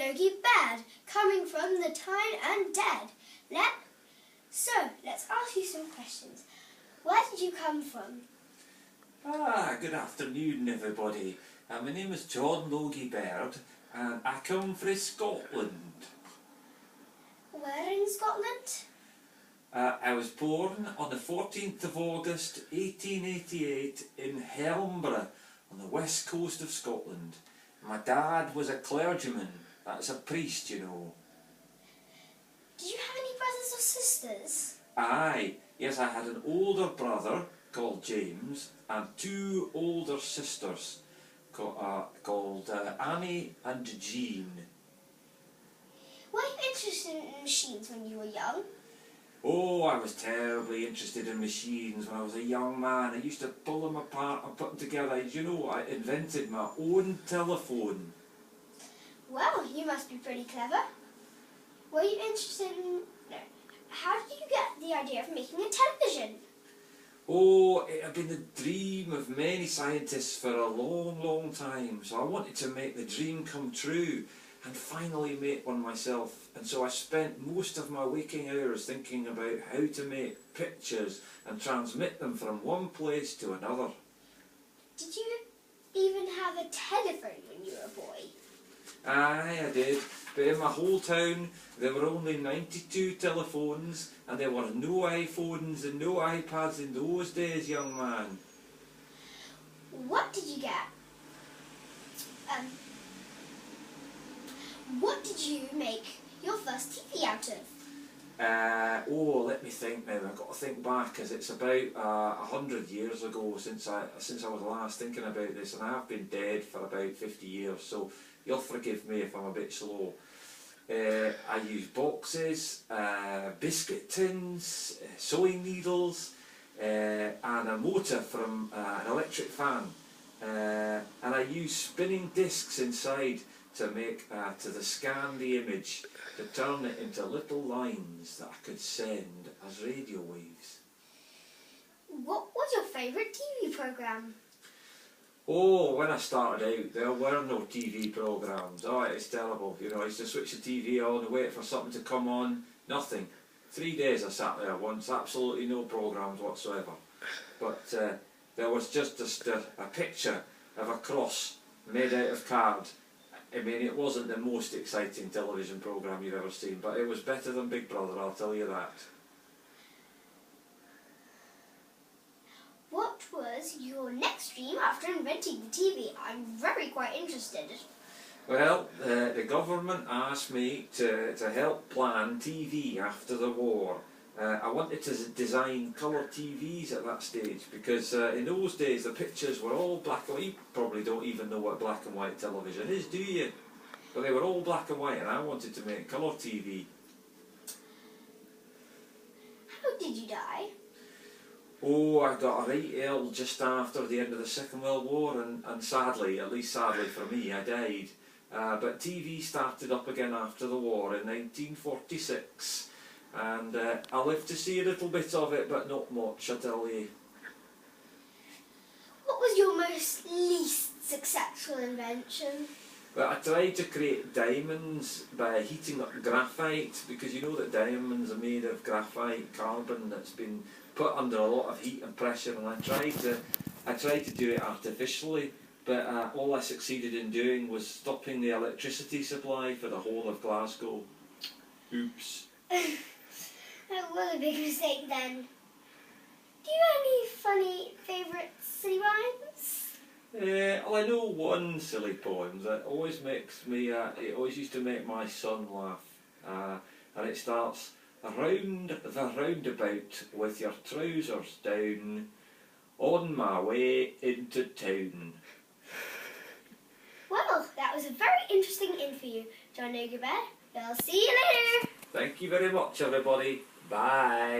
Logie Baird, coming from the Tyne and Dead. Let's ask you some questions. Where did you come from? Good afternoon everybody. My name is John Logie Baird and I come from Scotland. Where in Scotland? I was born on the 14th of August 1888 in Helmborough on the west coast of Scotland. My dad was a clergyman, that's a priest, you know. Did you have any brothers or sisters? Yes, I had an older brother called James and two older sisters called Annie and Jean. Were you interested in machines when you were young? Oh, I was terribly interested in machines when I was a young man. I used to pull them apart and put them together. You know, I invented my own telephone. Well, you must be pretty clever. Were you interested in... No. How did you get the idea of making a television? Oh, it had been the dream of many scientists for a long, long time. So I wanted to make the dream come true and finally make one myself. And so I spent most of my waking hours thinking about how to make pictures and transmit them from one place to another. Did you even have a telephone when you were a boy? Aye, I did. But in my whole town there were only 92 telephones and there were no iPhones and no iPads in those days, young man. What did you get? What did you make your first TV out of? Let me think now. I've got to think back, as it's about 100 years ago since I was last thinking about this, and I've been dead for about 50 years, so you'll forgive me if I'm a bit slow. I used boxes, biscuit tins, sewing needles, and a motor from an electric fan, and I used spinning discs inside to scan the image, to turn it into little lines that I could send as radio waves. What was your favourite TV programme? Oh, when I started out, there were no TV programmes. Oh, it's terrible. You know, I used to switch the TV on and wait for something to come on. Nothing. 3 days I sat there once, absolutely no programmes whatsoever. But there was just a picture of a cross made out of card. I mean, it wasn't the most exciting television programme you've ever seen, but it was better than Big Brother, I'll tell you that. What was your next dream after inventing the TV? I'm quite interested. Well, the government asked me to help plan TV after the war. I wanted to design colour TVs at that stage because in those days the pictures were all black and white. You probably don't even know what black and white television is, do you? But they were all black and white and I wanted to make colour TV. How did you die? Oh, I got right ill just after the end of the Second World War and sadly, at least sadly for me, I died. But TV started up again after the war in 1946 and I lived to see a little bit of it, but not much, I tell you. What was your least successful invention? Well, I tried to create diamonds by heating up graphite, because you know that diamonds are made of graphite carbon that's been put under a lot of heat and pressure, and I tried to do it artificially, but all I succeeded in doing was stopping the electricity supply for the whole of Glasgow. Oops. That was a big mistake then. Do you have any funny favourite silly rhymes? Well, I know one silly poem that always makes me, it always used to make my son laugh, and it starts, "Around the roundabout with your trousers down, on my way into town." Well, that was a very interesting interview, John Logie Baird. We'll see you later. Thank you very much, everybody. Bye.